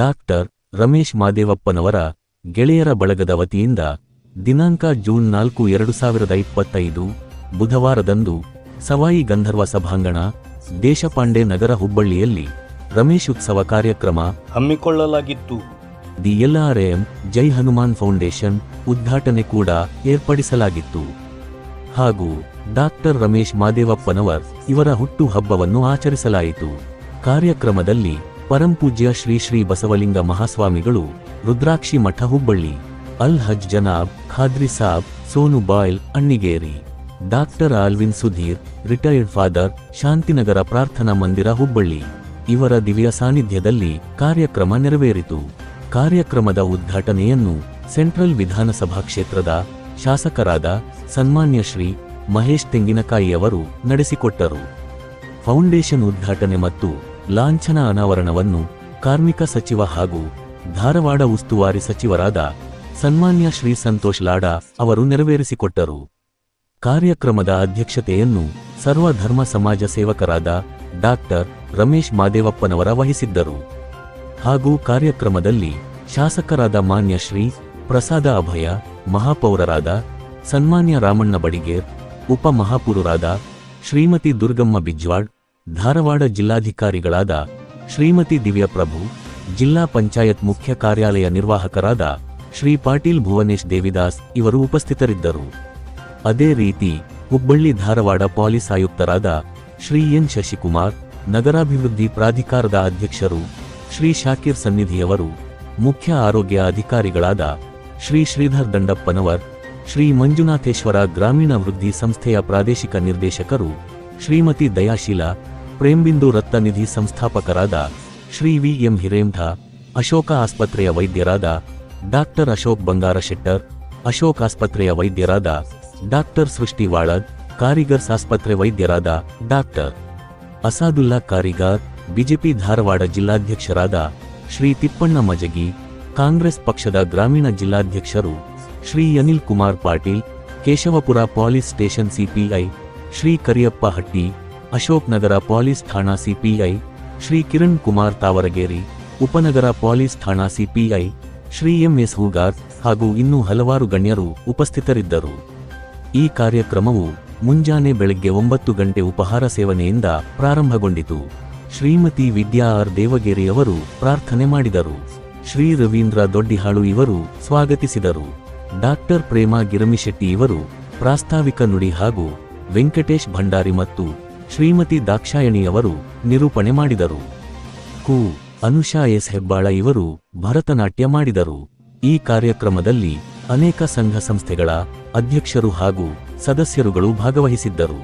Doctor Ramesh ಮಾದೇವಪ್ಪನವರ ಗೆಳೆಯರ ಬಳಗದ ವತಿಯಿಂದ ದಿನಾಂಕ ಜೂನ್ 4, 2025 ಬುಧವಾರದಂದು ಸವಾಯಿ ಗಂಧರ್ವ ಸಭಾಂಗಣ, ದೇಶಪಾಂಡೆ ನಗರ, ಹುಬ್ಬಳ್ಳಿಯಲ್ಲಿ ರಮೇಶ್ ಉತ್ಸವ ಕಾರ್ಯಕ್ರಮ ಹಮ್ಮಿಕೊಳ್ಳಲಾಗಿತ್ತು. The LRM Jai Hanuman foundation ಉದ್ಘಾಟನೆ ಕೂಡ ಏರ್ಪಡಿಸಲಾಗಿತ್ತು. ಹಾಗೂ ಡಾಕ್ಟರ್ ರಮೇಶ್ ಮಾದೇವಪ್ಪನವರ್ ಇವರ ಹುಟ್ಟು ಹಬ್ಬವನ್ನು ಆಚರಿಸಲಾಯಿತು. ಕಾರ್ಯಕ್ರಮದಲ್ಲಿ ಪರಂಪೂಜ್ಯ ಶ್ರೀ ಶ್ರೀ ಬಸವಲಿಂಗ ಮಹಾಸ್ವಾಮಿಗಳು, ರುದ್ರಾಕ್ಷಿ ಮಠ ಹುಬ್ಬಳ್ಳಿ, ಅಲ್ ಹಜ್ ಜನಾಬ್ ಖಾದ್ರಿ ಸಾಬ್ ಸೋನು ಬಾಯ್ಲ್ Annigeri, doctor Alvin Sudhir retired father Shantinagar Prarthana Mandir Hubballi ಇವರ ದಿವ್ಯ ಸಾನ್ನಿಧ್ಯದಲ್ಲಿ ಕಾರ್ಯಕ್ರಮ ನೆರವೇರಿತು. ಕಾರ್ಯಕ್ರಮದ ಉದ್ಘಾಟನೆಯನ್ನು ಸೆಂಟ್ರಲ್ ವಿಧಾನಸಭಾ ಕ್ಷೇತ್ರದ ಶಾಸಕರಾದ ಸನ್ಮಾನ್ಯ ಶ್ರೀ ಮಹೇಶ್ ತೆಂಗಿನಕಾಯಿಯವರು ನಡೆಸಿಕೊಟ್ಟರು. ಫೌಂಡೇಶನ್ ಉದ್ಘಾಟನೆ ಮತ್ತು ಲಾಂಛನ ಅನಾವರಣವನ್ನು ಕಾರ್ಮಿಕ ಸಚಿವ ಹಾಗೂ ಧಾರವಾಡ ಉಸ್ತುವಾರಿ ಸಚಿವರಾದ ಸನ್ಮಾನ್ಯ ಶ್ರೀ ಸಂತೋಷ್ ಲಾಡಾ ಅವರು ನೆರವೇರಿಸಿಕೊಟ್ಟರು. ಕಾರ್ಯಕ್ರಮದ ಅಧ್ಯಕ್ಷತೆಯನ್ನು ಸರ್ವಧರ್ಮ ಸಮಾಜ ಸೇವಕರಾದ ಡಾಕ್ಟರ್ ರಮೇಶ್ ಮಾದೇವಪ್ಪನವರ ವಹಿಸಿದ್ದರು. ಹಾಗೂ ಕಾರ್ಯಕ್ರಮದಲ್ಲಿ ಶಾಸಕರಾದ ಮಾನ್ಯ ಶ್ರೀ ಪ್ರಸಾದ ಅಭಯ, ಮಹಾಪೌರರಾದ ಸನ್ಮಾನ್ಯ ರಾಮಣ್ಣ ಬಡಿಗೇರ್, ಉಪಮಹಾಪೌರರಾದ ಶ್ರೀಮತಿ ದುರ್ಗಮ್ಮ ಬಿಜ್ವಾಡ್, ಧಾರವಾಡ ಜಿಲ್ಲಾಧಿಕಾರಿಗಳಾದ ಶ್ರೀಮತಿ ದಿವ್ಯಪ್ರಭು, ಜಿಲ್ಲಾ ಪಂಚಾಯತ್ ಮುಖ್ಯ ಕಾರ್ಯಾಲಯ ನಿರ್ವಾಹಕರಾದ ಶ್ರೀ ಪಾಟೀಲ್ ಭುವನೇಶ್ ದೇವಿದಾಸ್ ಇವರು ಉಪಸ್ಥಿತರಿದ್ದರು. ಅದೇ ರೀತಿ ಹುಬ್ಬಳ್ಳಿ ಧಾರವಾಡ ಪೊಲೀಸ್ ಆಯುಕ್ತರಾದ ಶ್ರೀ ಎನ್ ಶಶಿಕುಮಾರ್, ನಗರಾಭಿವೃದ್ಧಿ ಪ್ರಾಧಿಕಾರದ ಅಧ್ಯಕ್ಷರು ಶ್ರೀ ಶಾಕಿರ್ ಸನ್ನಿಧಿಯವರು, ಮುಖ್ಯ ಆರೋಗ್ಯ ಅಧಿಕಾರಿಗಳಾದ ಶ್ರೀ ಶ್ರೀಧರ್ ದಂಡಪ್ಪನವರ್, ಶ್ರೀ ಮಂಜುನಾಥೇಶ್ವರ ಗ್ರಾಮೀಣ ವೃದ್ಧಿ ಸಂಸ್ಥೆಯ ಪ್ರಾದೇಶಿಕ ನಿರ್ದೇಶಕರು ಶ್ರೀಮತಿ ದಯಾಶೀಲಾ, ಪ್ರೇಮ್ಬಿಂದು ರತ್ನನಿಧಿ ಸಂಸ್ಥಾಪಕರಾದ ಶ್ರೀ ವಿ.ಎಂ. ಹಿರೇಮಠ, ಅಶೋಕ ಆಸ್ಪತ್ರೆಯ ವೈದ್ಯರಾದ ಡಾಕ್ಟರ್ ಅಶೋಕ್ ಬಂಗಾರ ಶೆಟ್ಟರ್, ಅಶೋಕ್ ಆಸ್ಪತ್ರೆಯ ವೈದ್ಯರಾದ ಡಾಕ್ಟರ್ ಸೃಷ್ಟಿ ವಾಳದ್, ಕಾರಿಗರ್ಸ್ ಆಸ್ಪತ್ರೆ ವೈದ್ಯರಾದ ಡಾಕ್ಟರ್ ಅಸಾದುಲ್ಲಾ ಕಾರಿಗಾರ್, ಬಿಜೆಪಿ ಧಾರವಾಡ ಜಿಲ್ಲಾಧ್ಯಕ್ಷರಾದ ಶ್ರೀ ತಿಪ್ಪಣ್ಣ ಮಜಗಿ, ಕಾಂಗ್ರೆಸ್ ಪಕ್ಷದ ಗ್ರಾಮೀಣ ಜಿಲ್ಲಾಧ್ಯಕ್ಷರು Shri Anil Kumar Patil, Keshavapur police station CPI Shri Kariyappa Hatti, Ashok Nagar police ಠಾಣಾ ಸಿಪಿಐ ಶ್ರೀ ಕಿರಣ್ ಕುಮಾರ್ ತಾವರಗೇರಿ, ಉಪನಗರ ಪೊಲೀಸ್ ಠಾಣಾ ಸಿಪಿಐ ಶ್ರೀ ಎಂ.ಎಸ್. ಹೂಗಾರ್ ಹಾಗೂ ಇನ್ನೂ ಹಲವಾರು ಗಣ್ಯರು ಉಪಸ್ಥಿತರಿದ್ದರು. ಈ ಕಾರ್ಯಕ್ರಮವು ಮುಂಜಾನೆ ಬೆಳಗ್ಗೆ 9 ಗಂಟೆ ಉಪಹಾರ ಸೇವನೆಯಿಂದ ಪ್ರಾರಂಭಗೊಂಡಿತು. ಶ್ರೀಮತಿ ವಿದ್ಯಾ ಆರ್ ದೇವಗೇರಿಯವರು ಪ್ರಾರ್ಥನೆ ಮಾಡಿದರು. ಶ್ರೀ ರವೀಂದ್ರ ದೊಡ್ಡಿಹಾಳು ಇವರು ಸ್ವಾಗತಿಸಿದರು. ಡಾಕ್ಟರ್ ಪ್ರೇಮಾ ಗಿರಮಿಶೆಟ್ಟಿ ಇವರು ಪ್ರಾಸ್ತಾವಿಕ ನುಡಿ ಹಾಗೂ ವೆಂಕಟೇಶ್ ಭಂಡಾರಿ ಮತ್ತು ಶ್ರೀಮತಿ ದಾಕ್ಷಾಯಣಿಯವರು ನಿರೂಪಣೆ ಮಾಡಿದರು. ಅನುಷಾ ಎಸ್. ಹೆಬ್ಬಾಳ ಇವರು ಭರತನಾಟ್ಯ ಮಾಡಿದರು. ಈ ಕಾರ್ಯಕ್ರಮದಲ್ಲಿ ಅನೇಕ ಸಂಘ ಸಂಸ್ಥೆಗಳ ಅಧ್ಯಕ್ಷರು ಹಾಗೂ ಸದಸ್ಯರುಗಳು ಭಾಗವಹಿಸಿದ್ದರು.